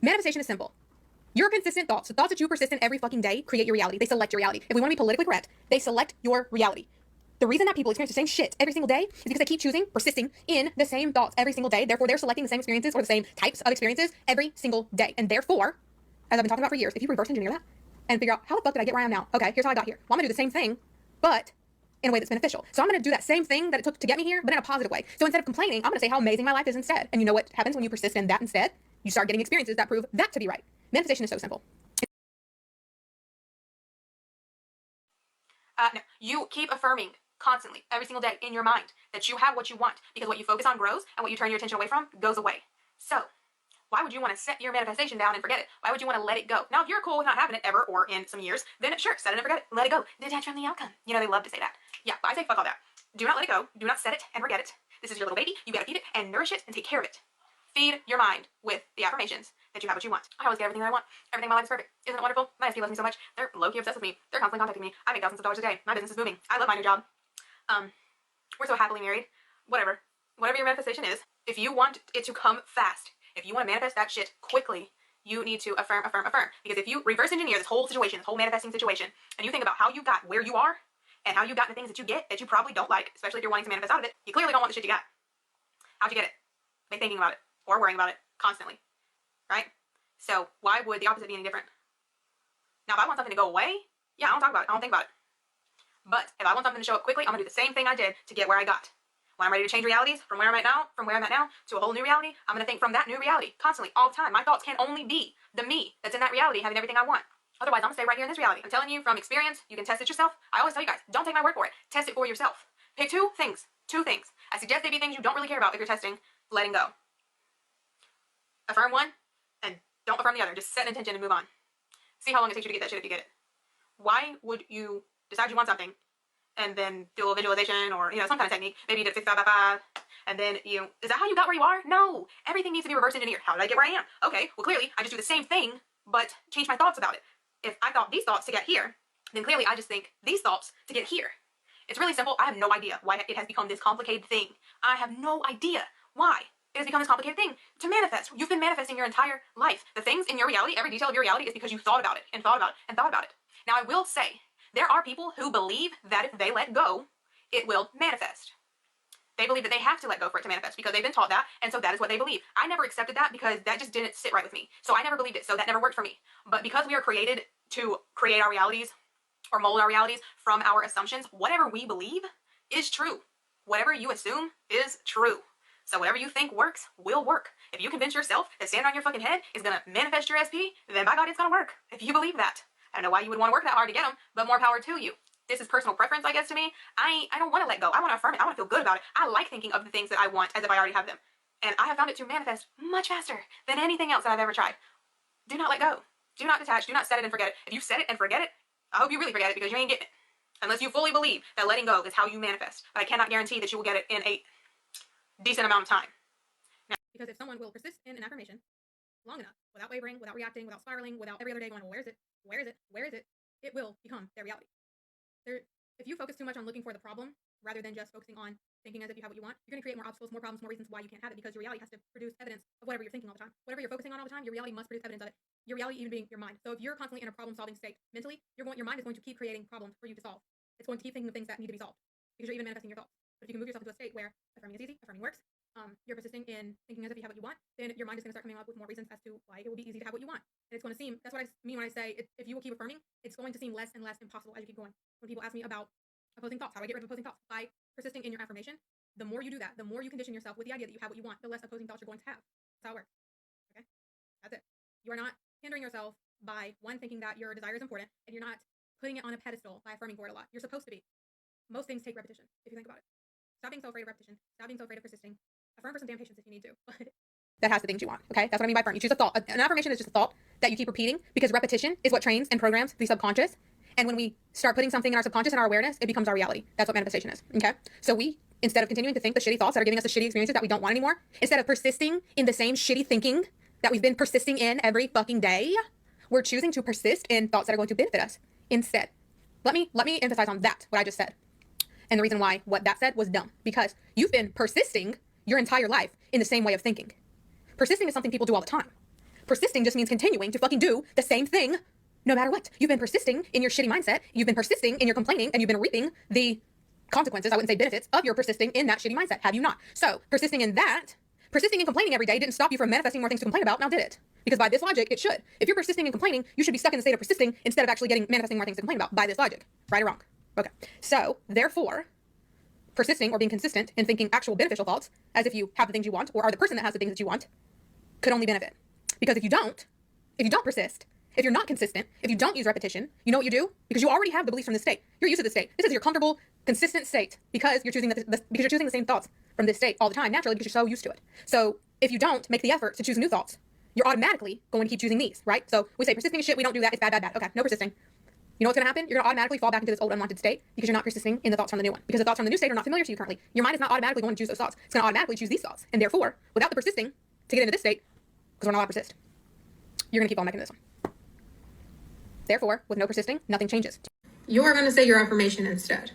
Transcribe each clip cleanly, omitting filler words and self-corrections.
Manifestation is simple. Your consistent thoughts, the thoughts that you persist in every fucking day, create your reality. They select your reality. If we want to be politically correct, they select your reality. The reason that people experience the same shit every single day is because they keep persisting in the same thoughts every single day. Therefore, they're selecting the same experiences or the same types of experiences every single day. And therefore, as I've been talking about for years, if you reverse engineer that and figure out how the fuck did I get where I am now? Okay, here's how I got here. Well, I'm gonna do the same thing, but in a way that's beneficial. So I'm gonna do that same thing that it took to get me here, but in a positive way. So instead of complaining, I'm gonna say how amazing my life is instead. And you know what happens when you persist in that instead? You start getting experiences that prove that to be right. Manifestation is so simple. No, you keep affirming constantly, every single day in your mind that you have what you want, because what you focus on grows and what you turn your attention away from goes away. So why would you want to set your manifestation down and forget it? Why would you want to let it go? Now, if you're cool with not having it ever or in some years, then sure, set it and forget it. Let it go. Detach from the outcome. You know, they love to say that. Yeah, but I say fuck all that. Do not let it go. Do not set it and forget it. This is your little baby. You gotta feed it and nourish it and take care of it. Feed your mind with the affirmations that you have what you want. I always get everything that I want. Everything in my life is perfect. Isn't it wonderful? My SP loves me so much. They're low-key obsessed with me. They're constantly contacting me. I make thousands of dollars a day. My business is booming. I love my new job. We're so happily married. Whatever your manifestation is, if you want it to come fast, if you want to manifest that shit quickly, you need to affirm. Because if you reverse engineer this whole situation, this whole manifesting situation, and you think about how you got where you are and how you got the things that you get that you probably don't like, especially if you're wanting to manifest out of it, you clearly don't want the shit you got. How'd you get it? By thinking about it or worrying about it constantly, right? So why would the opposite be any different? Now, if I want something to go away, yeah, I don't talk about it. I don't think about it. But if I want something to show up quickly, I'm gonna do the same thing I did to get where I got. When I'm ready to change realities from where I'm at now, to a whole new reality, I'm gonna think from that new reality constantly, all the time. My thoughts can only be the me that's in that reality having everything I want. Otherwise, I'm gonna stay right here in this reality. I'm telling you from experience, you can test it yourself. I always tell you guys, don't take my word for it. Test it for yourself. Pick two things. I suggest they be things you don't really care about if you're testing, letting go. Affirm one and don't affirm the other. Just set an intention and move on. See how long it takes you to get that shit if you get it. Why would you decide you want something and then do a visualization or, you know, some kind of technique? Maybe you did 65 by 5 and then is that how you got where you are? No. Everything needs to be reverse engineered. How did I get where I am? Okay, well clearly I just do the same thing but change my thoughts about it. If I thought these thoughts to get here, then clearly I just think these thoughts to get here. It's really simple. I have no idea why it has become this complicated thing. I have no idea why it has become this complicated thing to manifest. You've been manifesting your entire life. The things in your reality, every detail of your reality is because you thought about it and thought about it and thought about it. Now, I will say, there are people who believe that if they let go, it will manifest. They believe that they have to let go for it to manifest because they've been taught that, and so that is what they believe. I never accepted that because that just didn't sit right with me. So I never believed it, so that never worked for me. But because we are created to create our realities or mold our realities from our assumptions, whatever we believe is true. Whatever you assume is true. So whatever you think works will work. If you convince yourself that standing on your fucking head is going to manifest your SP, then by God, it's going to work. If you believe that. I don't know why you would want to work that hard to get them, but more power to you. This is personal preference, I guess, to me. I don't want to let go. I want to affirm it. I want to feel good about it. I like thinking of the things that I want as if I already have them. And I have found it to manifest much faster than anything else that I've ever tried. Do not let go. Do not detach. Do not set it and forget it. If you set it and forget it, I hope you really forget it because you ain't getting it. Unless you fully believe that letting go is how you manifest. But I cannot guarantee that you will get it in a decent amount of time. Now, because if someone will persist in an affirmation long enough, without wavering, without reacting, without spiraling, without every other day going, well, where is it? Where is it? Where is it? It will become their reality. If you focus too much on looking for the problem rather than just focusing on thinking as if you have what you want, you're going to create more obstacles, more problems, more reasons why you can't have it because your reality has to produce evidence of whatever you're thinking all the time. Whatever you're focusing on all the time, your reality must produce evidence of it. Your reality even being your mind. So if you're constantly in a problem-solving state mentally, your mind is going to keep creating problems for you to solve. It's going to keep thinking of things that need to be solved because you're even manifesting your thoughts. But if you can move yourself into a state where affirming is easy, affirming works, you're persisting in thinking as if you have what you want, then your mind is going to start coming up with more reasons as to why it will be easy to have what you want. And it's going to seem, that's what I mean when I say, if you will keep affirming, it's going to seem less and less impossible as you keep going. When people ask me about opposing thoughts, how do I get rid of opposing thoughts? By persisting in your affirmation, the more you do that, the more you condition yourself with the idea that you have what you want, the less opposing thoughts you're going to have. That's how it works. Okay? That's it. You are not hindering yourself by, one, thinking that your desire is important, and you're not putting it on a pedestal by affirming for it a lot. You're supposed to be. Most things take repetition, if you think about it. Stop being so afraid of repetition. Stop being so afraid of persisting. Affirm for some damn patience if you need to. That has the things you want, okay? That's what I mean by affirm. You choose a thought. An affirmation is just a thought that you keep repeating because repetition is what trains and programs the subconscious. And when we start putting something in our subconscious and our awareness, it becomes our reality. That's what manifestation is, okay? So we, instead of continuing to think the shitty thoughts that are giving us the shitty experiences that we don't want anymore, instead of persisting in the same shitty thinking that we've been persisting in every fucking day, we're choosing to persist in thoughts that are going to benefit us instead. Let me emphasize on that, what I just said. And the reason why what that said was dumb. Because you've been persisting your entire life in the same way of thinking. Persisting is something people do all the time. Persisting just means continuing to fucking do the same thing no matter what. You've been persisting in your shitty mindset. You've been persisting in your complaining, and you've been reaping the consequences, I wouldn't say benefits, of your persisting in that shitty mindset. Have you not? So persisting in complaining every day didn't stop you from manifesting more things to complain about. Now did it? Because by this logic, it should. If you're persisting and complaining, you should be stuck in the state of persisting instead of actually manifesting more things to complain about by this logic. Right or wrong? Okay. So therefore, persisting or being consistent in thinking actual beneficial thoughts, as if you have the things you want or are the person that has the things that you want, could only benefit. Because if you don't persist, if you're not consistent, if you don't use repetition, you know what you do? Because you already have the beliefs from this state. You're used to this state. This is your comfortable, consistent state because you're choosing the same thoughts from this state all the time naturally because you're so used to it. So if you don't make the effort to choose new thoughts, you're automatically going to keep choosing these, right? So we say persisting is shit. We don't do that. It's bad, bad, bad. Okay, no persisting. You know what's going to happen? You're going to automatically fall back into this old unwanted state because you're not persisting in the thoughts from the new one. Because the thoughts from the new state are not familiar to you currently. Your mind is not automatically going to choose those thoughts. It's going to automatically choose these thoughts. And therefore, without the persisting to get into this state, because we're not allowed to persist, you're going to keep on making this one. Therefore, with no persisting, nothing changes. You are going to say your affirmation instead.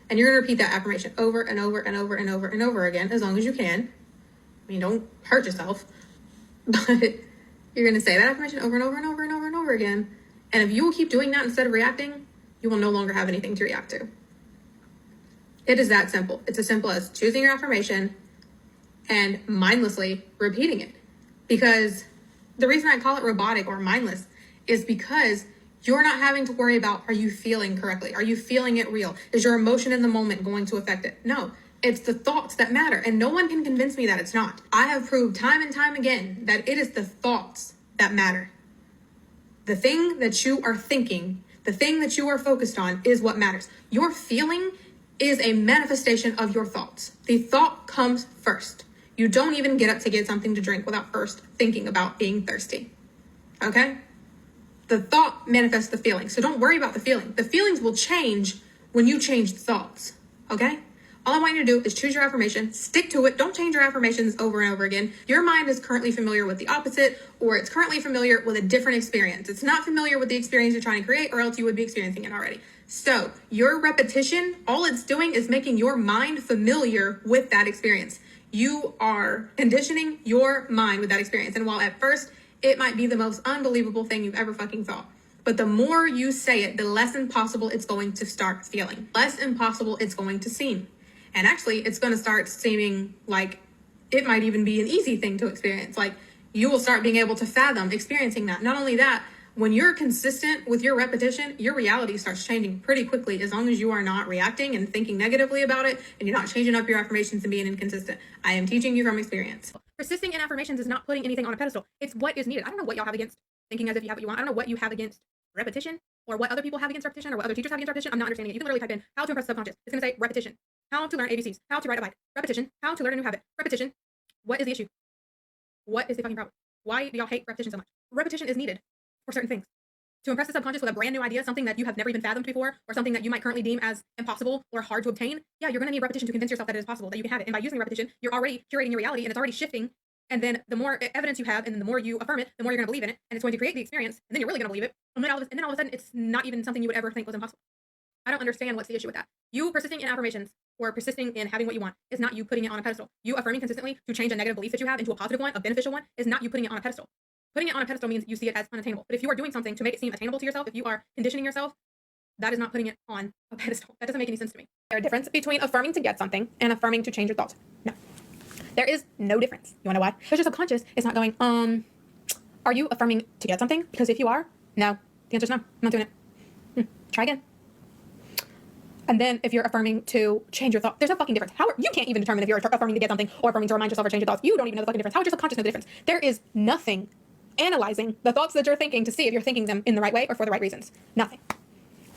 And you're going to repeat that affirmation over and over and over and over and over again, as long as you can. I mean, don't hurt yourself. But you're going to say that affirmation over and over and over and over and over again. And if you will keep doing that instead of reacting, you will no longer have anything to react to. It is that simple. It's as simple as choosing your affirmation and mindlessly repeating it. Because the reason I call it robotic or mindless is because you're not having to worry about, are you feeling correctly? Are you feeling it real? Is your emotion in the moment going to affect it? No, it's the thoughts that matter. And no one can convince me that it's not. I have proved time and time again that it is the thoughts that matter. The thing that you are thinking, the thing that you are focused on is what matters. Your feeling is a manifestation of your thoughts. The thought comes first. You don't even get up to get something to drink without first thinking about being thirsty. Okay? The thought manifests the feeling. So don't worry about the feeling. The feelings will change when you change the thoughts. Okay? All I want you to do is choose your affirmation, stick to it. Don't change your affirmations over and over again. Your mind is currently familiar with the opposite, or it's currently familiar with a different experience. It's not familiar with the experience you're trying to create, or else you would be experiencing it already. So your repetition, all it's doing is making your mind familiar with that experience. You are conditioning your mind with that experience. And while at first it might be the most unbelievable thing you've ever fucking thought, but the more you say it, the less impossible it's going to start feeling. Less impossible it's going to seem. And actually, it's going to start seeming like it might even be an easy thing to experience. Like you will start being able to fathom experiencing that. Not only that, when you're consistent with your repetition, your reality starts changing pretty quickly as long as you are not reacting and thinking negatively about it and you're not changing up your affirmations and being inconsistent. I am teaching you from experience. Persisting in affirmations is not putting anything on a pedestal. It's what is needed. I don't know what y'all have against thinking as if you have what you want. I don't know what you have against repetition or what other people have against repetition or what other teachers have against repetition. I'm not understanding it. You can literally type in how to impress the subconscious. It's going to say repetition. How to learn ABCs. How to ride a bike. Repetition. How to learn a new habit. Repetition. What is the issue? What is the fucking problem? Why do y'all hate repetition so much? Repetition is needed for certain things. To impress the subconscious with a brand new idea, something that you have never even fathomed before, or something that you might currently deem as impossible or hard to obtain, yeah, you're going to need repetition to convince yourself that it is possible, that you can have it. And by using repetition, you're already curating your reality and it's already shifting. And then the more evidence you have and then the more you affirm it, the more you're going to believe in it. And it's going to create the experience. And then you're really going to believe it. And then all of a sudden, it's not even something you would ever think was impossible. I don't understand what's the issue with that. You persisting in affirmations or persisting in having what you want is not you putting it on a pedestal. You affirming consistently to change a negative belief that you have into a positive one, a beneficial one, is not you putting it on a pedestal. Putting it on a pedestal means you see it as unattainable. But if you are doing something to make it seem attainable to yourself, if you are conditioning yourself, that is not putting it on a pedestal. That doesn't make any sense to me. There's a difference between affirming to get something and affirming to change your thoughts. No. There is no difference. You want to know why? Because your subconscious is not going, are you affirming to get something? Because if you are, no. The answer is no. I'm not doing it. Try again. And then if you're affirming to change your thoughts, there's no fucking difference. You can't even determine if you're affirming to get something or affirming to remind yourself or change your thoughts. You don't even know the fucking difference. How would your subconscious know the difference? There is nothing analyzing the thoughts that you're thinking to see if you're thinking them in the right way or for the right reasons. Nothing.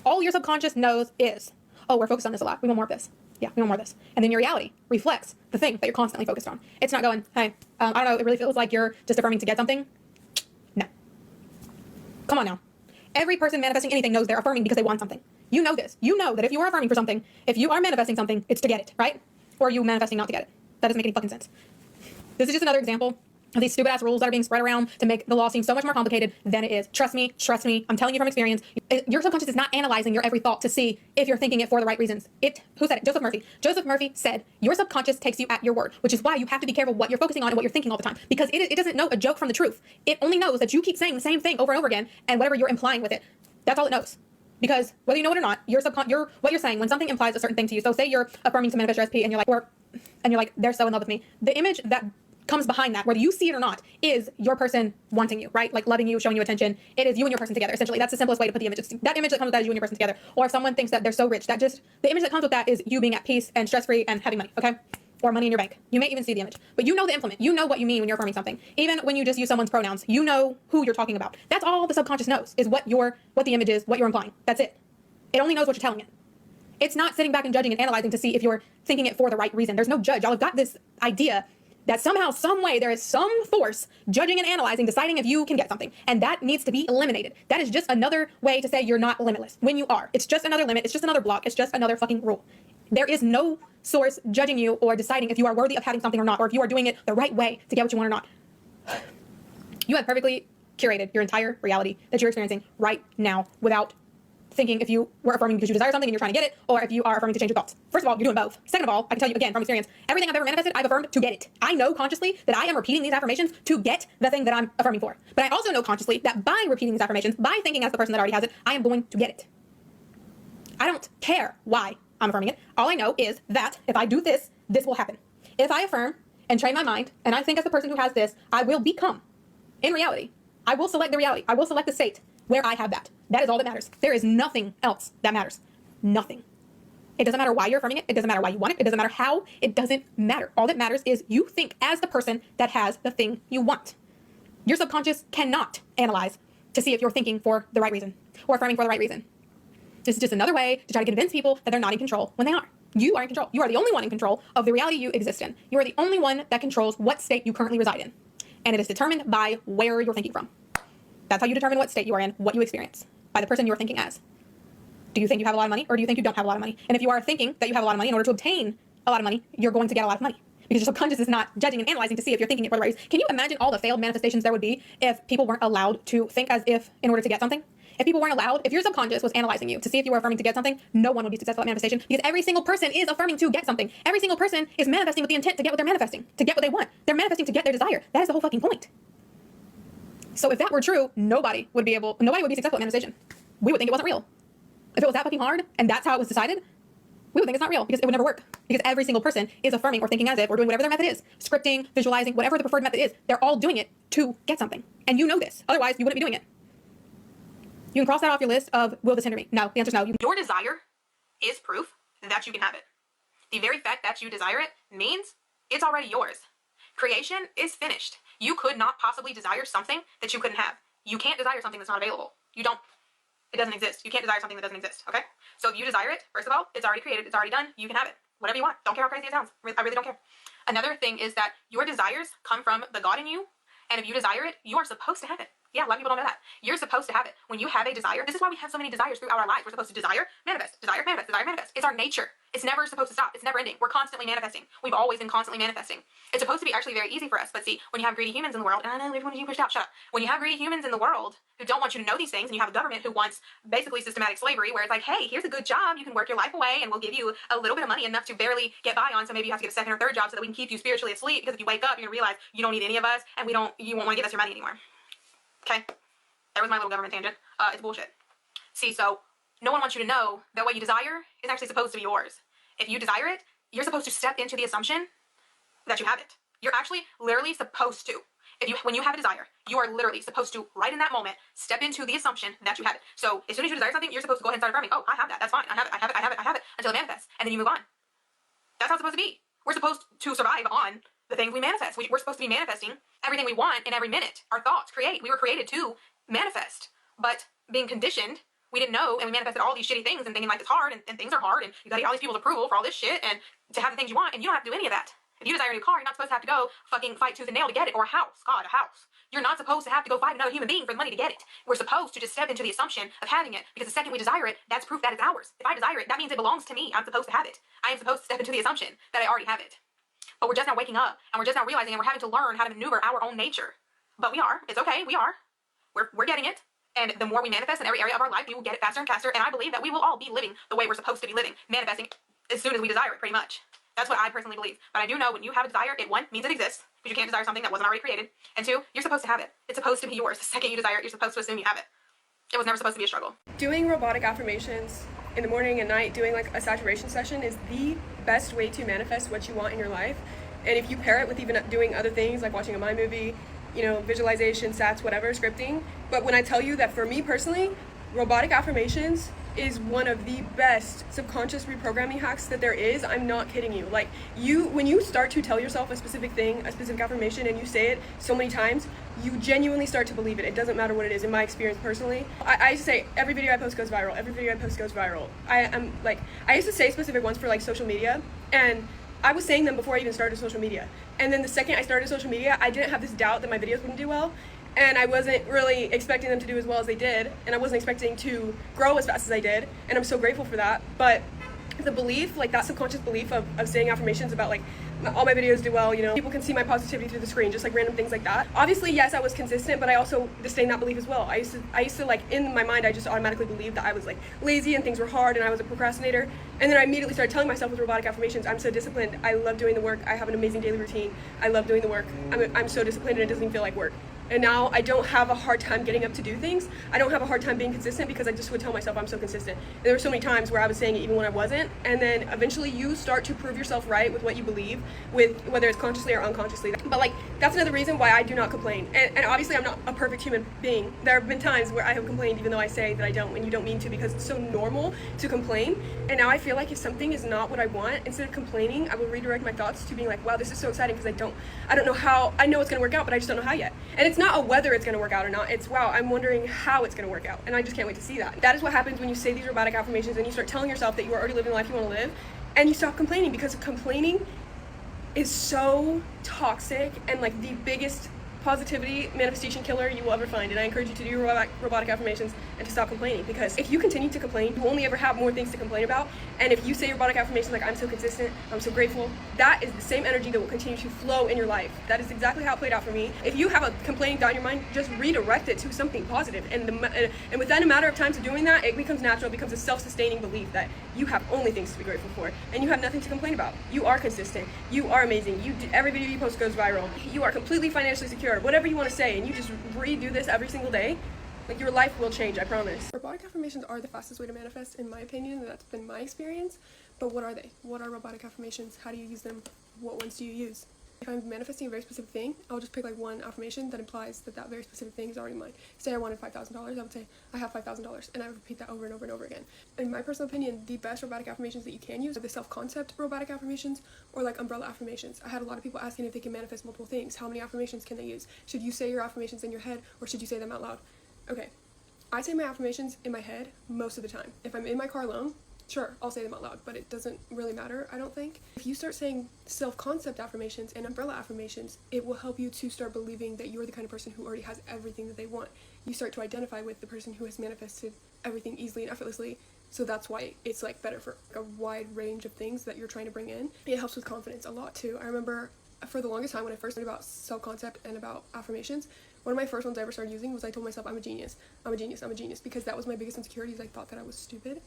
All your subconscious knows is, oh, we're focused on this a lot. We want more of this. Yeah, we want more of this. And then your reality reflects the thing that you're constantly focused on. It's not going, hey, I don't know, it really feels like you're just affirming to get something. No. Come on now. Every person manifesting anything knows they're affirming because they want something. You know this. You know that if you are affirming for something, if you are manifesting something, it's to get it, right? Or are you manifesting not to get it? That doesn't make any fucking sense. This is just another example of these stupid ass rules that are being spread around to make the law seem so much more complicated than it is. Trust me, I'm telling you from experience, your subconscious is not analyzing your every thought to see if you're thinking it for the right reasons. Who said it? Joseph Murphy. Joseph Murphy said, your subconscious takes you at your word, which is why you have to be careful what you're focusing on and what you're thinking all the time, because it doesn't know a joke from the truth. It only knows that you keep saying the same thing over and over again, and whatever you're implying with it, that's all it knows. Because whether you know it or not, what you're saying when something implies a certain thing to you. So say you're affirming to manifest your SP and you're like, they're so in love with me. The image that comes behind that, whether you see it or not, is your person wanting you, right? Like loving you, showing you attention. It is you and your person together. Essentially, that's the simplest way to put the image. That image that comes with that is you and your person together. Or if someone thinks that they're so rich, the image that comes with that is you being at peace and stress-free and having money, okay? Or money in your bank. You may even see the image, but you know the implement. You know what you mean when you're affirming something. Even when you just use someone's pronouns, you know who you're talking about. That's all the subconscious knows, is what the image is, what you're implying. That's it. It only knows what you're telling it. It's not sitting back and judging and analyzing to see if you're thinking it for the right reason. There's no judge. Y'all have got this idea that somehow, some way, there is some force judging and analyzing, deciding if you can get something. And that needs to be eliminated. That is just another way to say you're not limitless. When you are. It's just another limit. It's just another block. It's just another fucking rule. There is no source judging you or deciding if you are worthy of having something or not, or if you are doing it the right way to get what you want or not. You have perfectly curated your entire reality that you're experiencing right now without thinking if you were affirming because you desire something and you're trying to get it, or if you are affirming to change your thoughts. First of all, you're doing both. Second of all, I can tell you again from experience, everything I've ever manifested, I've affirmed to get it. I know consciously that I am repeating these affirmations to get the thing that I'm affirming for. But I also know consciously that by repeating these affirmations, by thinking as the person that already has it, I am going to get it. I don't care why I'm affirming it. All I know is that if I do this, this will happen. If I affirm and train my mind, and I think as the person who has this, I will become, in reality, I will select the reality. I will select the state where I have that. That is all that matters. There is nothing else that matters. Nothing. It doesn't matter why you're affirming it. It doesn't matter why you want it. It doesn't matter how. It doesn't matter. All that matters is you think as the person that has the thing you want. Your subconscious cannot analyze to see if you're thinking for the right reason or affirming for the right reason. This is just another way to try to convince people that they're not in control when they are. You are in control. You are the only one in control of the reality you exist in. You are the only one that controls what state you currently reside in. And it is determined by where you're thinking from. That's how you determine what state you are in, what you experience, by the person you are thinking as. Do you think you have a lot of money, or do you think you don't have a lot of money? And if you are thinking that you have a lot of money, in order to obtain a lot of money, you're going to get a lot of money. Because your subconscious is not judging and analyzing to see if you're thinking it for the right reason. Can you imagine all the failed manifestations there would be if people weren't allowed to think as if in order to get something? If people weren't allowed, if your subconscious was analyzing you to see if you were affirming to get something, no one would be successful at manifestation, because every single person is affirming to get something. Every single person is manifesting with the intent to get what they're manifesting, to get what they want. They're manifesting to get their desire. That is the whole fucking point. So if that were true, nobody would be successful at manifestation. We would think it wasn't real. If it was that fucking hard and that's how it was decided, we would think it's not real because it would never work. Because every single person is affirming or thinking as if or doing whatever their method is. Scripting, visualizing, whatever the preferred method is, they're all doing it to get something. And you know this. Otherwise, you wouldn't be doing it. You can cross that off your list of, will this hinder me? No, the answer is no. Your desire is proof that you can have it. The very fact that you desire it means it's already yours. Creation is finished. You could not possibly desire something that you couldn't have. You can't desire something that's not available. You don't. It doesn't exist. You can't desire something that doesn't exist, okay? So if you desire it, first of all, it's already created. It's already done. You can have it. Whatever you want. Don't care how crazy it sounds. I really don't care. Another thing is that your desires come from the God in you. And if you desire it, you are supposed to have it. Yeah, a lot of people don't know that. You're supposed to have it. When you have a desire, this is why we have so many desires throughout our lives. We're supposed to desire, manifest, desire, manifest, desire, manifest. It's our nature. It's never supposed to stop. It's never ending. We're constantly manifesting. We've always been constantly manifesting. It's supposed to be actually very easy for us. But see, when you have greedy humans in the world, and I know everyone you pushed out, shut up. When you have greedy humans in the world who don't want you to know these things, and you have a government who wants basically systematic slavery, where it's like, hey, here's a good job. You can work your life away, and we'll give you a little bit of money, enough to barely get by on. So maybe you have to get a second or third job so that we can keep you spiritually asleep. Because if you wake up, you're gonna realize you don't need any of us, and you won't want to give us your money anymore. Okay? That was my little government tangent. It's bullshit. See, so no one wants you to know that what you desire is actually supposed to be yours. If you desire it, you're supposed to step into the assumption that you have it. You're actually literally supposed to. When you have a desire, you are literally supposed to, right in that moment, step into the assumption that you have it. So as soon as you desire something, you're supposed to go ahead and start affirming. Oh, I have that. That's fine. I have it. I have it. I have it. I have it. Until it manifests. And then you move on. That's how it's supposed to be. We're supposed to survive on the things we manifest. We're supposed to be manifesting everything we want in every minute. Our thoughts create. We were created to manifest. But being conditioned, we didn't know, and we manifested all these shitty things and thinking like it's hard, and things are hard, and you gotta get all these people's approval for all this shit, and to have the things you want, and you don't have to do any of that. If you desire a new car, you're not supposed to have to go fucking fight tooth and nail to get it, or a house. God, a house. You're not supposed to have to go fight another human being for the money to get it. We're supposed to just step into the assumption of having it, because the second we desire it, that's proof that it's ours. If I desire it, that means it belongs to me. I'm supposed to have it. I am supposed to step into the assumption that I already have it. But we're just now waking up, and we're just now realizing, and we're having to learn how to maneuver our own nature. But we are. It's okay. We are. We're getting it. And the more we manifest in every area of our life, we will get it faster and faster. And I believe that we will all be living the way we're supposed to be living, manifesting as soon as we desire it, pretty much. That's what I personally believe. But I do know when you have a desire, it, one, means it exists, because you can't desire something that wasn't already created. And two, you're supposed to have it. It's supposed to be yours. The second you desire it, you're supposed to assume you have it. It was never supposed to be a struggle. Doing robotic affirmations in the morning and night, doing like a saturation session, is the best way to manifest what you want in your life. And if you pair it with even doing other things like watching a mind movie, you know, visualization, sats, whatever, scripting. But when I tell you that for me personally, robotic affirmations is one of the best subconscious reprogramming hacks that there is. I'm not kidding you. Like, when you start to tell yourself a specific thing, a specific affirmation, and you say it so many times, you genuinely start to believe it. It doesn't matter what it is, in my experience personally. I used to say, every video I post goes viral, every video I post goes viral. I used to say specific ones for like social media, and I was saying them before I even started social media. And then the second I started social media, I didn't have this doubt that my videos wouldn't do well. And I wasn't really expecting them to do as well as they did. And I wasn't expecting to grow as fast as I did. And I'm so grateful for that. But the belief, like that subconscious belief of saying affirmations about like, all my videos do well, you know, people can see my positivity through the screen, just like random things like that. Obviously, yes, I was consistent, but I also disdained that belief as well. I used to like, in my mind, I just automatically believed that I was like lazy and things were hard and I was a procrastinator. And then I immediately started telling myself with robotic affirmations, I'm so disciplined, I love doing the work, I have an amazing daily routine, I love doing the work, I'm so disciplined and it doesn't even feel like work. And now I don't have a hard time getting up to do things. I don't have a hard time being consistent because I just would tell myself I'm so consistent. And there were so many times where I was saying it even when I wasn't. And then eventually you start to prove yourself right with what you believe, with whether it's consciously or unconsciously. But like, that's another reason why I do not complain. And obviously I'm not a perfect human being. There have been times where I have complained even though I say that I don't, and you don't mean to, because it's so normal to complain. And now I feel like if something is not what I want, instead of complaining, I will redirect my thoughts to being like, wow, this is so exciting, because I don't know how. I know it's gonna work out, but I just don't know how yet. And it's not a whether it's gonna work out or not, it's wow, I'm wondering how it's gonna work out, and I just can't wait to see that. That is what happens when you say these robotic affirmations and you start telling yourself that you are already living the life you want to live, and you stop complaining, because complaining is so toxic and like the biggest positivity manifestation killer you will ever find. And I encourage you to do robotic affirmations and to stop complaining, because if you continue to complain, you only ever have more things to complain about. And if you say robotic affirmations like, I'm so consistent, I'm so grateful, that is the same energy that will continue to flow in your life. That is exactly how it played out for me. If you have a complaining thought in your mind, just redirect it to something positive, and within a matter of times of doing that, it becomes natural. It becomes a self-sustaining belief that you have only things to be grateful for, and you have nothing to complain about. You are consistent, you are amazing, every video you post goes viral, you are completely financially secure, whatever you want to say, and you just redo this every single day, like, your life will change, I promise. Robotic affirmations are the fastest way to manifest, in my opinion, and that's been my experience. But what are they? What are robotic affirmations? How do you use them? What ones do you use? If I'm manifesting a very specific thing, I'll just pick like one affirmation that implies that that very specific thing is already mine. Say I wanted $5,000, I would say, I have $5,000, and I would repeat that over and over and over again. In my personal opinion, the best robotic affirmations that you can use are the self-concept robotic affirmations, or like umbrella affirmations. I had a lot of people asking if they can manifest multiple things. How many affirmations can they use? Should you say your affirmations in your head, or should you say them out loud? Okay, I say my affirmations in my head most of the time. If I'm in my car alone, sure, I'll say them out loud, but it doesn't really matter, I don't think. If you start saying self-concept affirmations and umbrella affirmations, it will help you to start believing that you're the kind of person who already has everything that they want. You start to identify with the person who has manifested everything easily and effortlessly, so that's why it's like better for a wide range of things that you're trying to bring in. It helps with confidence a lot too. I remember for the longest time when I first learned about self-concept and about affirmations, one of my first ones I ever started using was I told myself I'm a genius, I'm a genius, I'm a genius, because that was my biggest insecurity, is I thought that I was stupid.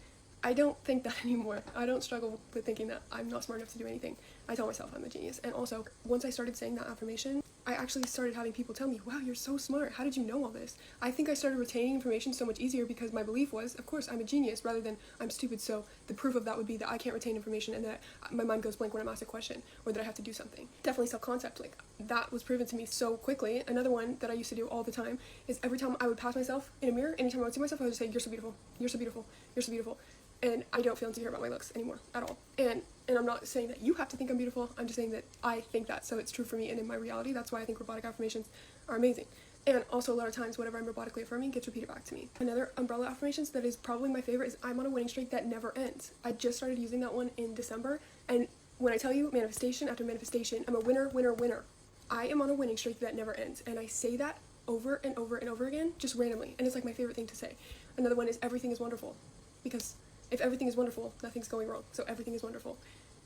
I don't think that anymore. I don't struggle with thinking that I'm not smart enough to do anything. I tell myself I'm a genius. And also, once I started saying that affirmation, I actually started having people tell me, wow, you're so smart. How did you know all this? I think I started retaining information so much easier because my belief was, of course, I'm a genius, rather than I'm stupid. So the proof of that would be that I can't retain information and that my mind goes blank when I'm asked a question, or that I have to do something. Definitely self-concept, like that was proven to me so quickly. Another one that I used to do all the time is every time I would pass myself in a mirror, anytime I would see myself, I would just say, you're so beautiful, you're so beautiful, you're so beautiful. And I don't feel insecure about my looks anymore at all. And I'm not saying that you have to think I'm beautiful, I'm just saying that I think that, so it's true for me and in my reality. That's why I think robotic affirmations are amazing. And also a lot of times whatever I'm robotically affirming gets repeated back to me. Another umbrella affirmations that is probably my favorite is I'm on a winning streak that never ends. I just started using that one in December, and when I tell you manifestation after manifestation, I'm a winner, winner, winner. I am on a winning streak that never ends, and I say that over and over and over again, just randomly, and it's like my favorite thing to say. Another one is everything is wonderful, because if everything is wonderful, nothing's going wrong, so everything is wonderful.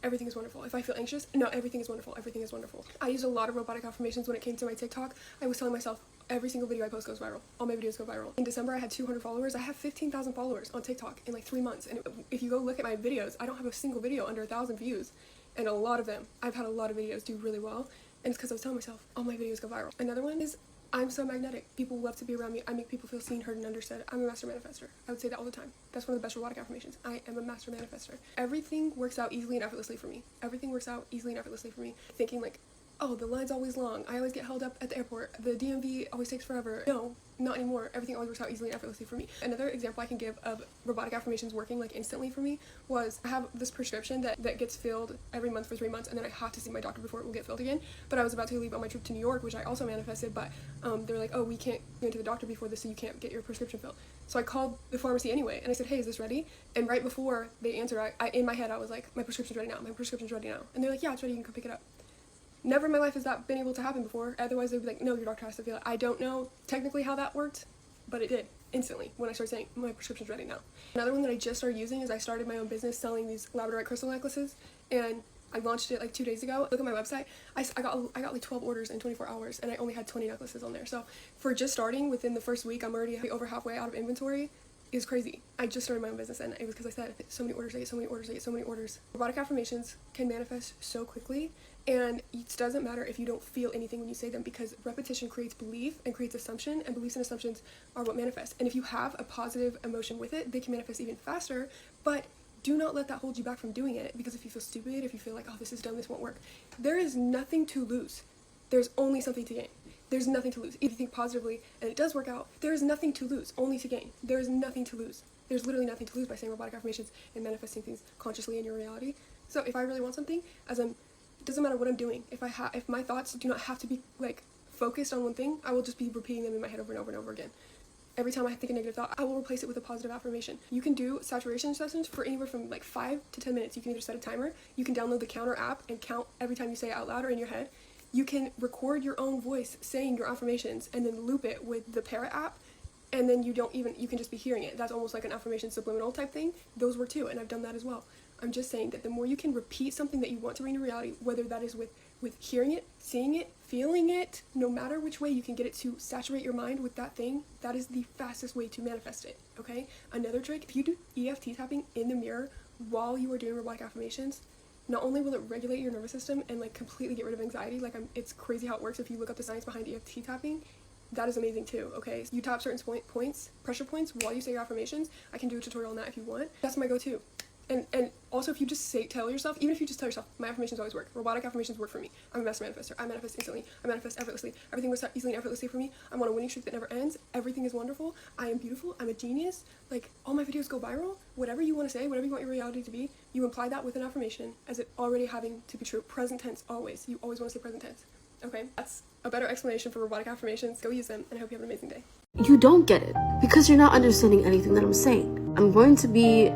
everything is wonderful. If I feel anxious, no, everything is wonderful. Everything is wonderful. I used a lot of robotic affirmations when it came to my TikTok. I was telling myself every single video I post goes viral. All my videos go viral. In December, I had 200 followers. I have 15,000 followers on TikTok in like 3 months. And if you go look at my videos, I don't have a single video under 1,000 views. And a lot of them, I've had a lot of videos do really well. And it's because I was telling myself, all my videos go viral. Another one is, I'm so magnetic. People love to be around me. I make people feel seen, heard, and understood. I'm a master manifester. I would say that all the time. That's one of the best robotic affirmations. I am a master manifester. Everything works out easily and effortlessly for me. Everything works out easily and effortlessly for me. Thinking like, oh, the line's always long. I always get held up at the airport. The DMV always takes forever. No, not anymore. Everything always works out easily and effortlessly for me. Another example I can give of robotic affirmations working like instantly for me was I have this prescription that gets filled every month for 3 months, and then I have to see my doctor before it will get filled again. But I was about to leave on my trip to New York, which I also manifested, but they were like, oh, we can't go into the doctor before this, so you can't get your prescription filled. So I called the pharmacy anyway, and I said, hey, is this ready? And right before they answered, I in my head, I was like, my prescription's ready now. My prescription's ready now. And they're like, yeah, it's ready. You can come pick it up. Never in my life has that been able to happen before. Otherwise, they'd be like, no, your doctor has to feel it. I don't know technically how that worked, but it did instantly when I started saying, my prescription's ready now. Another one that I just started using is I started my own business selling these labradorite crystal necklaces, and I launched it like 2 days ago. Look at my website. I got like 12 orders in 24 hours, and I only had 20 necklaces on there. So for just starting within the first week, I'm already over halfway out of inventory. Is crazy. I just started my own business, and it was because I said, so many orders, I get so many orders, I get so many orders. Robotic affirmations can manifest so quickly, and it doesn't matter if you don't feel anything when you say them, because repetition creates belief and creates assumption, and beliefs and assumptions are what manifest. And if you have a positive emotion with it, they can manifest even faster, but do not let that hold you back from doing it, because if you feel stupid, if you feel like, oh, this is dumb, this won't work, there is nothing to lose. There's only something to gain. There's nothing to lose. If you think positively and it does work out, there is nothing to lose, only to gain. There is nothing to lose. There's literally nothing to lose by saying robotic affirmations and manifesting things consciously in your reality. So if I really want something, it doesn't matter what I'm doing. If my thoughts do not have to be like focused on one thing, I will just be repeating them in my head over and over and over again. Every time I think a negative thought, I will replace it with a positive affirmation. You can do saturation sessions for anywhere from like 5 to 10 minutes. You can either set a timer, you can download the Counter app and count every time you say it out loud or in your head. You can record your own voice saying your affirmations and then loop it with the Parrot app, and then you can just be hearing it. That's almost like an affirmation subliminal type thing. Those work too, and I've done that as well. I'm just saying that the more you can repeat something that you want to bring to reality, whether that is with hearing it, seeing it, feeling it, no matter which way you can get it to saturate your mind with that thing, that is the fastest way to manifest it, okay? Another trick, if you do EFT tapping in the mirror while you are doing robotic affirmations, not only will it regulate your nervous system and like completely get rid of anxiety, it's crazy how it works. If you look up the science behind EFT tapping, that is amazing too, okay? You tap certain pressure points while you say your affirmations. I can do a tutorial on that if you want. That's my go-to. And also if you just tell yourself, even if you just tell yourself, my affirmations always work. Robotic affirmations work for me. I'm a master manifester. I manifest instantly. I manifest effortlessly. Everything works out easily and effortlessly for me. I'm on a winning streak that never ends. Everything is wonderful. I am beautiful. I'm a genius. Like, all my videos go viral. Whatever you want to say, whatever you want your reality to be, you imply that with an affirmation as it already having to be true. Present tense, always. You always want to say present tense. Okay? That's a better explanation for robotic affirmations. Go use them, and I hope you have an amazing day. You don't get it because you're not understanding anything that I'm saying. I'm going to be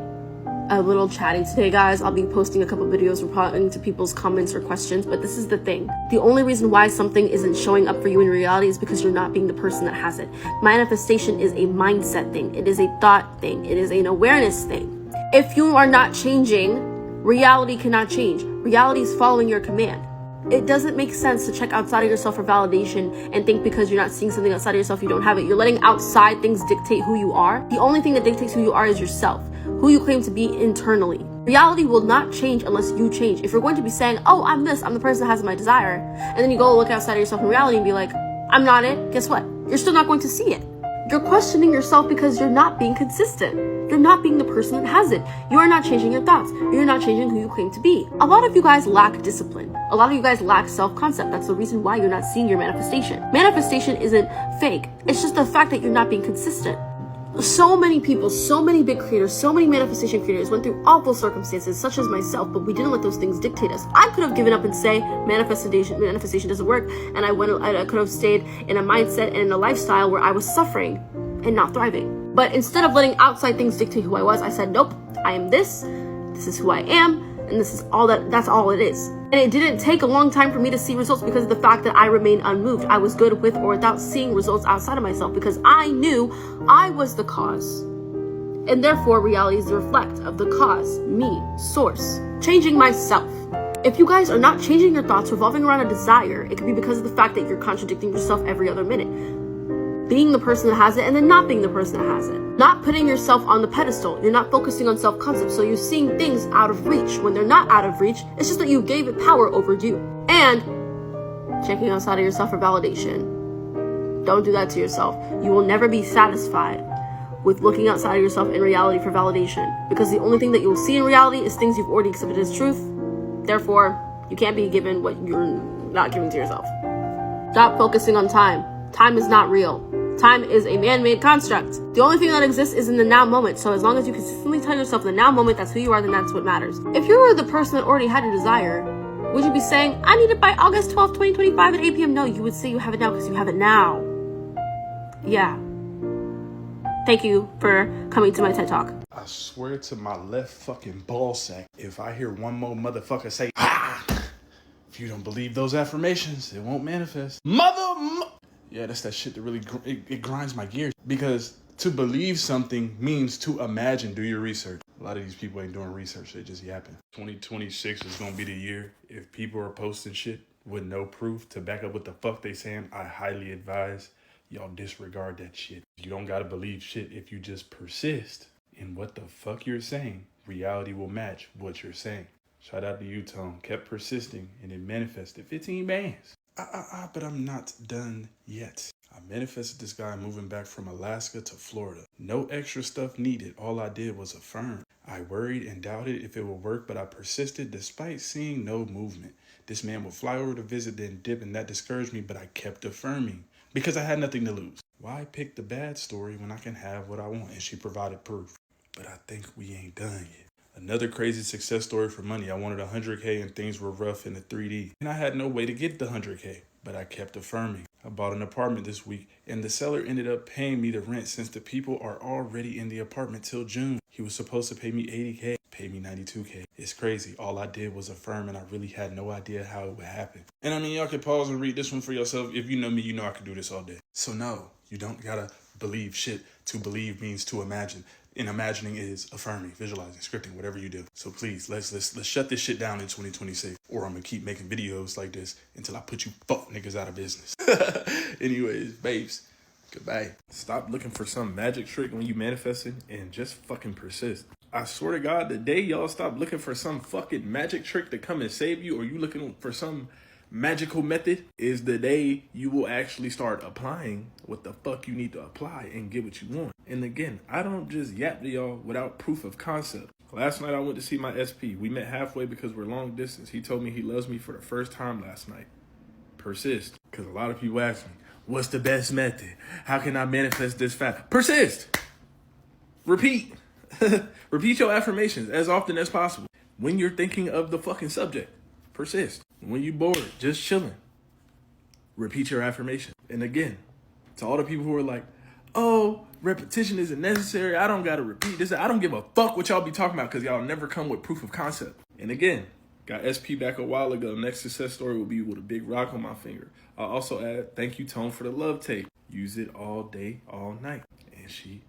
a little chatty today, guys. I'll be posting a couple videos responding to people's comments or questions, but this is the thing. The only reason why something isn't showing up for you in reality is because you're not being the person that has it. Manifestation is a mindset thing. It is a thought thing. It is an awareness thing. If you are not changing, reality cannot change. Reality is following your command. It doesn't make sense to check outside of yourself for validation and think because you're not seeing something outside of yourself, you don't have it. You're letting outside things dictate who you are. The only thing that dictates who you are is yourself, who you claim to be internally. Reality will not change unless you change. If you're going to be saying, oh, I'm this, I'm the person that has my desire, and then you go look outside of yourself in reality and be like, I'm not it, guess what? You're still not going to see it. You're questioning yourself because you're not being consistent. You're not being the person that has it. You are not changing your thoughts. You're not changing who you claim to be. A lot of you guys lack discipline. A lot of you guys lack self-concept. That's the reason why you're not seeing your manifestation. Manifestation isn't fake. It's just the fact that you're not being consistent. So many people, so many big creators, so many manifestation creators went through awful circumstances such as myself, but we didn't let those things dictate us. I could have given up and say manifestation doesn't work, and I could have stayed in a mindset and in a lifestyle where I was suffering and not thriving. But instead of letting outside things dictate who I was, I said, nope, I am this is who I am, and that's all it is. And it didn't take a long time for me to see results because of the fact that I remained unmoved. I was good with or without seeing results outside of myself because I knew I was the cause. And therefore, reality is the reflect of the cause, me, source, changing myself. If you guys are not changing your thoughts revolving around a desire, it could be because of the fact that you're contradicting yourself every other minute. Being the person that has it and then not being the person that has it. Not putting yourself on the pedestal. You're not focusing on self-concept. So you're seeing things out of reach when they're not out of reach. It's just that you gave it power over you. And checking outside of yourself for validation. Don't do that to yourself. You will never be satisfied with looking outside of yourself in reality for validation. Because the only thing that you'll see in reality is things you've already accepted as truth. Therefore, you can't be given what you're not giving to yourself. Stop focusing on time. Time is not real. Time is a man-made construct. The only thing that exists is in the now moment. So as long as you consistently tell yourself in the now moment that's who you are, then that's what matters. If you were the person that already had your desire, would you be saying, I need it by August 12th, 2025 at 8 p.m.? No, you would say you have it now because you have it now. Yeah. Thank you for coming to my TED Talk. I swear to my left fucking ball sack, if I hear one more motherfucker say, if you don't believe those affirmations, it won't manifest. Yeah, that's that shit that really, it grinds my gears. Because to believe something means to imagine, do your research. A lot of these people ain't doing research, they just yapping. 2026 is gonna be the year. If people are posting shit with no proof to back up what the fuck they saying, I highly advise y'all disregard that shit. You don't gotta believe shit if you just persist in what the fuck you're saying. Reality will match what you're saying. Shout out to you, Tone. Kept persisting and it manifested 15 bands. But I'm not done yet. I manifested this guy moving back from Alaska to Florida. No extra stuff needed. All I did was affirm. I worried and doubted if it would work, but I persisted despite seeing no movement. This man would fly over to visit, then dip, and that discouraged me, but I kept affirming because I had nothing to lose. Why pick the bad story when I can have what I want? And she provided proof. But I think we ain't done yet. Another crazy success story for money. I wanted 100K and things were rough in the 3D. And I had no way to get the 100K, but I kept affirming. I bought an apartment this week and the seller ended up paying me the rent since the people are already in the apartment till June. He was supposed to pay me 80K, paid me 92K. It's crazy. All I did was affirm and I really had no idea how it would happen. And I mean, y'all can pause and read this one for yourself. If you know me, you know I could do this all day. So no, you don't gotta believe shit. To believe means to imagine. And imagining is affirming, visualizing, scripting, whatever you do. So please, let's shut this shit down in 2026. Or I'm gonna keep making videos like this until I put you fuck niggas out of business. Anyways, babes, goodbye. Stop looking for some magic trick when you manifesting and just fucking persist. I swear to God, the day y'all stop looking for some fucking magic trick to come and save you, or you looking for some magical method, is the day you will actually start applying what the fuck you need to apply and get what you want. And again, I don't just yap to y'all without proof of concept. Last night I went to see my SP. We met halfway because we're long distance. He told me he loves me for the first time last night. Persist. Because a lot of people ask me, what's the best method? How can I manifest this fast? Persist. Repeat. Repeat your affirmations as often as possible. When you're thinking of the fucking subject, persist. When you're bored, just chilling, repeat your affirmation. And again, to all the people who are like, oh, repetition isn't necessary, I don't gotta repeat this, I don't give a fuck what y'all be talking about because y'all never come with proof of concept. And again, got SP back a while ago. Next success story will be with a big rock on my finger. I'll also add, thank you, Tone, for the love tape. Use it all day, all night. And she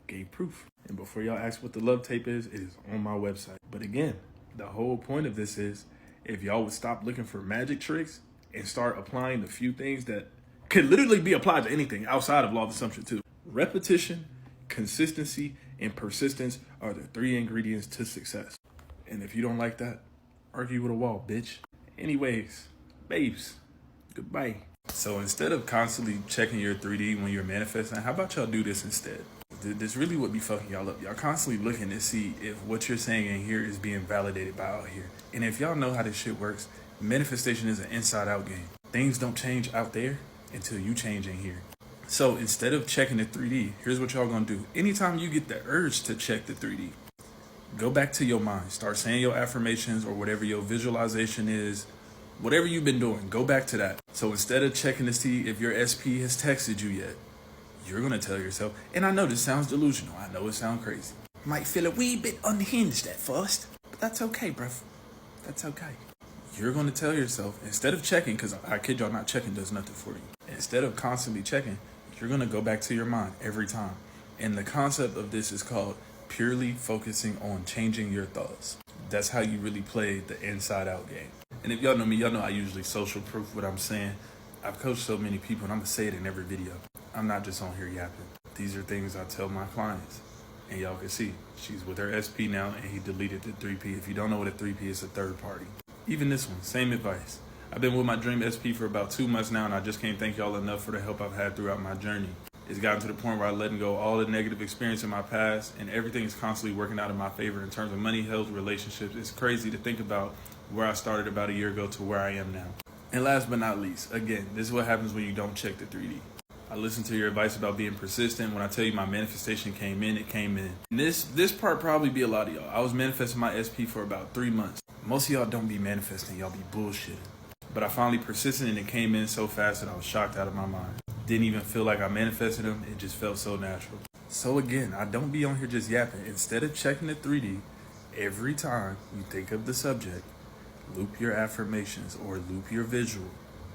gave proof. And before y'all ask what the love tape is, it is on my website. But again, the whole point of this is, if y'all would stop looking for magic tricks and start applying the few things that could literally be applied to anything outside of law of assumption too. Repetition, consistency, and persistence are the 3 ingredients to success. And if you don't like that, argue with a wall, bitch. Anyways, babes, goodbye. So instead of constantly checking your 3D when you're manifesting, how about y'all do this instead? This really would be fucking y'all up. Y'all constantly looking to see if what you're saying in here is being validated by out here. And if y'all know how this shit works, manifestation is an inside out game. Things don't change out there until you change in here. So instead of checking the 3D, here's what y'all gonna do. Anytime you get the urge to check the 3D, go back to your mind. Start saying your affirmations or whatever your visualization is. Whatever you've been doing, go back to that. So instead of checking to see if your SP has texted you yet, you're going to tell yourself, and I know this sounds delusional, I know it sounds crazy. Might feel a wee bit unhinged at first, but that's okay, bruv. That's okay. You're going to tell yourself, instead of checking, because I kid y'all, not checking does nothing for you. Instead of constantly checking, you're going to go back to your mind every time. And the concept of this is called purely focusing on changing your thoughts. That's how you really play the inside out game. And if y'all know me, y'all know I usually social proof what I'm saying. I've coached so many people, and I'm gonna say it in every video. I'm not just on here yapping. These are things I tell my clients. And y'all can see, she's with her SP now, and he deleted the 3P. If you don't know what a 3P is, a third party. Even this one, same advice. I've been with my dream SP for about 2 months now, and I just can't thank y'all enough for the help I've had throughout my journey. It's gotten to the point where I'm letting go all the negative experience in my past, and everything is constantly working out in my favor in terms of money, health, relationships. It's crazy to think about where I started about a year ago to where I am now. And last but not least, again, this is what happens when you don't check the 3D. I listened to your advice about being persistent. When I tell you my manifestation came in, it came in. And this part probably be a lot of y'all. I was manifesting my SP for about 3 months. Most of y'all don't be manifesting, y'all be bullshitting. But I finally persisted, and it came in so fast that I was shocked out of my mind. Didn't even feel like I manifested them. It just felt so natural. So again, I don't be on here just yapping. Instead of checking the 3D, every time you think of the subject, loop your affirmations or loop your visual,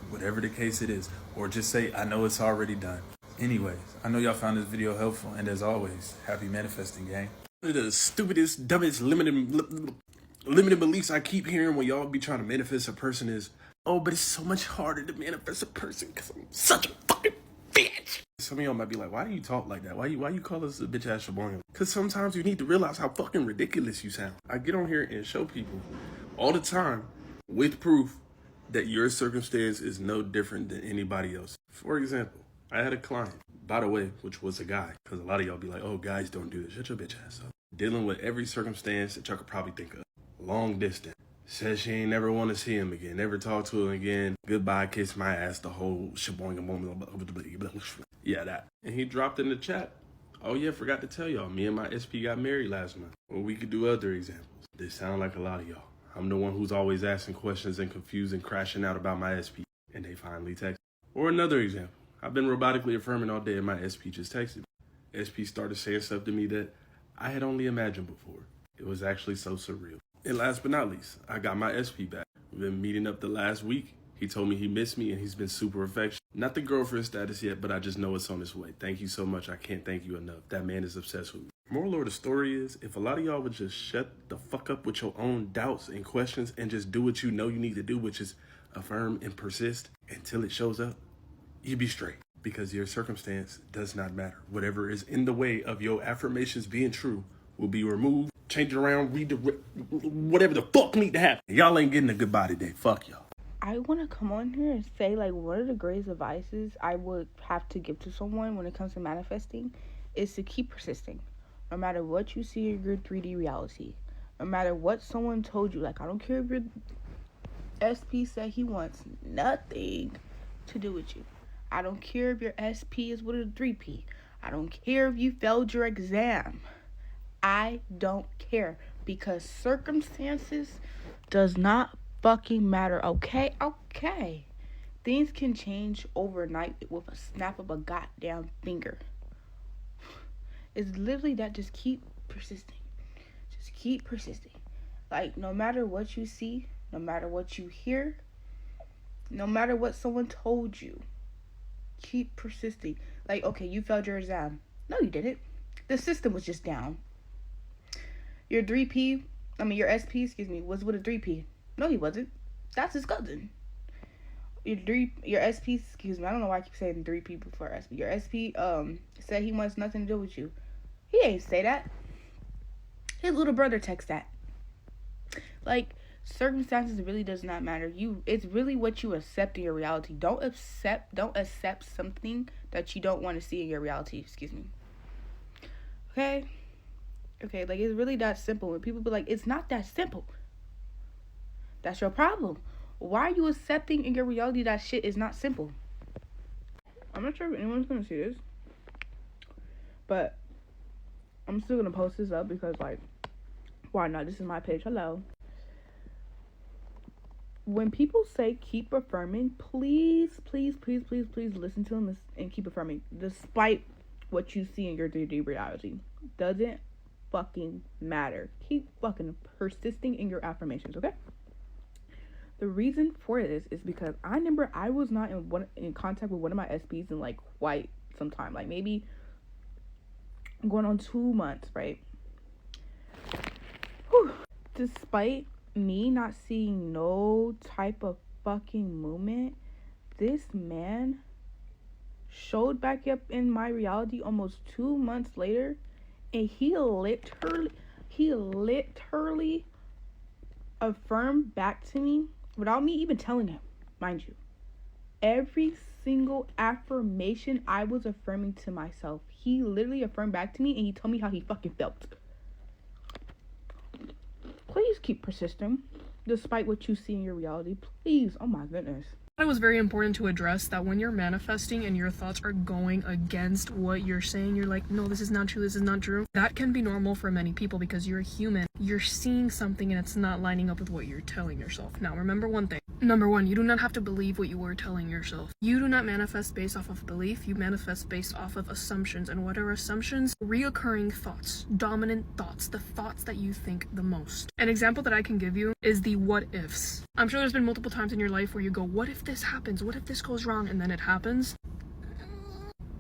whatever the case it is, or just say, I know it's already done. Anyways, I know y'all found this video helpful, and as always, happy manifesting, gang. The stupidest, dumbest, limited beliefs I keep hearing when y'all be trying to manifest a person is, oh, but it's so much harder to manifest a person because I'm such a fucking bitch. Some of y'all might be like, why do you talk like that? Why you call us a bitch ass shaboing? Because sometimes you need to realize how fucking ridiculous you sound. I get on here and show people all the time with proof that your circumstance is no different than anybody else. For example, I had a client, by the way, which was a guy, because a lot of y'all be like, oh, guys don't do this. Shut your bitch ass up. Dealing with every circumstance that y'all could probably think of. Long distance. Says she ain't never want to see him again. Never talk to him again. Goodbye, kiss my ass, the whole shaboing. Yeah, that. And he dropped in the chat, oh yeah, forgot to tell y'all, me and my SP got married last month. Or we could do other examples. They sound like a lot of y'all. I'm the one who's always asking questions and confused and crashing out about my SP. And they finally text. Or another example. I've been robotically affirming all day and my SP just texted me. SP started saying stuff to me that I had only imagined before. It was actually so surreal. And last but not least, I got my SP back. We've been meeting up the last week. He told me he missed me and he's been super affectionate. Not the girlfriend status yet, but I just know it's on its way. Thank you so much. I can't thank you enough. That man is obsessed with me. Moral of the story is, if a lot of y'all would just shut the fuck up with your own doubts and questions and just do what you know you need to do, which is affirm and persist until it shows up, you'd be straight. Because your circumstance does not matter. Whatever is in the way of your affirmations being true will be removed, change it around, redirect, whatever the fuck need to happen. Y'all ain't getting a goodbye today. Fuck y'all. I want to come on here and say, like, one of the greatest advices I would have to give to someone when it comes to manifesting is to keep persisting. No matter what you see in your 3D reality. No matter what someone told you. Like, I don't care if your SP said he wants nothing to do with you. I don't care if your SP is with a 3P. I don't care if you failed your exam. I don't care. Because circumstances does not fucking matter, okay? Okay. Things can change overnight with a snap of a goddamn finger. It's literally that. Just keep persisting. Just keep persisting. Like, no matter what you see, no matter what you hear, no matter what someone told you, keep persisting. Like, okay, you failed your exam. No, you didn't. The system was just down. Your your SP, was with a 3P. No, he wasn't. That's his cousin. Your SP, I don't know why I keep saying 3P before SP. Your SP, said he wants nothing to do with you. He ain't say that. His little brother texts that. Like, circumstances really does not matter. It's really what you accept in your reality. Don't accept something that you don't want to see in your reality. Okay, like, it's really that simple. When people be like, it's not that simple, that's your problem. Why are you accepting in your reality that shit is not simple? I'm not sure if anyone's gonna see this, but I'm still gonna post this up because, like, why not? This is my page. Hello. When people say keep affirming, please listen to them and keep affirming, despite what you see in your 3D reality. Doesn't fucking matter. Keep fucking persisting in your affirmations, okay? The reason for this is because I remember I was not in contact with one of my SPs in, like, quite some time. Like, maybe going on 2 months, right? Whew. Despite me not seeing no type of fucking movement, this man showed back up in my reality almost 2 months later, and he literally affirmed back to me without me even telling him, mind you, every single affirmation I was affirming to myself. He literally affirmed back to me, and he told me how he fucking felt. Please keep persisting despite what you see in your reality. Please. Oh my goodness. It was very important to address that when you're manifesting and your thoughts are going against what you're saying, you're like, no, this is not true, this is not true. That can be normal for many people because you're a human. You're seeing something and it's not lining up with what you're telling yourself. Now, remember one thing. Number one, you do not have to believe what you were telling yourself. You do not manifest based off of belief. You manifest based off of assumptions. And what are assumptions? Reoccurring thoughts, dominant thoughts, the thoughts that you think the most. An example that I can give you is the what ifs. I'm sure there's been multiple times in your life where you go, what if this happens? What if this goes wrong? And then it happens.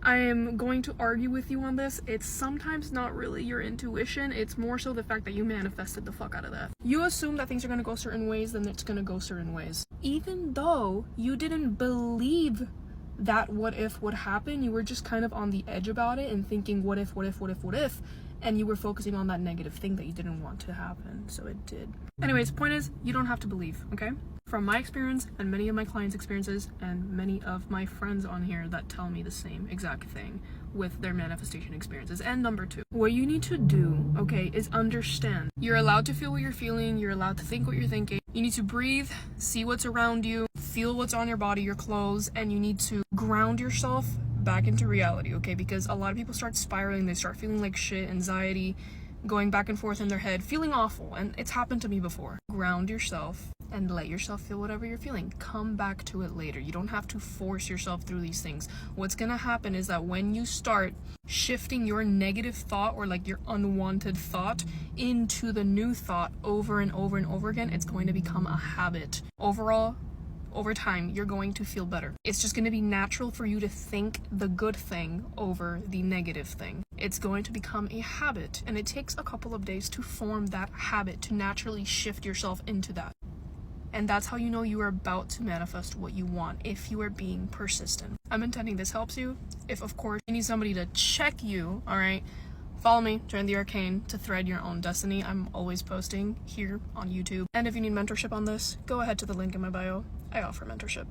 I am going to argue with you on this. It's sometimes not really your intuition. It's more so the fact that you manifested the fuck out of that. You assume that things are going to go certain ways, then it's going to go certain ways. Even though you didn't believe that what if would happen, you were just kind of on the edge about it and thinking what if, and you were focusing on that negative thing that you didn't want to happen, so it did. Anyways, point is, you don't have to believe, okay? From my experience and many of my clients' experiences and many of my friends on here that tell me the same exact thing with their manifestation experiences. And number two, what you need to do, okay, is understand. You're allowed to feel what you're feeling. You're allowed to think what you're thinking. You need to breathe, see what's around you, feel what's on your body, your clothes, and you need to ground yourself back into reality, okay? Because a lot of people start spiraling. They start feeling like shit, anxiety, going back and forth in their head, feeling awful. And it's happened to me before. Ground yourself and let yourself feel whatever you're feeling. Come back to it later. You don't have to force yourself through these things. What's gonna happen is that when you start shifting your negative thought or like your unwanted thought into the new thought over and over and over again, it's going to become a habit. Overall, over time, you're going to feel better. It's just going to be natural for you to think the good thing over the negative thing. It's going to become a habit, and it takes a couple of days to form that habit, to naturally shift yourself into that. And that's how you know you are about to manifest what you want, if you are being persistent. I'm intending this helps you. If, of course, you need somebody to check you, all right, follow me, join the Arcane to thread your own destiny. I'm always posting here on YouTube. And if you need mentorship on this, go ahead to the link in my bio. I offer mentorship.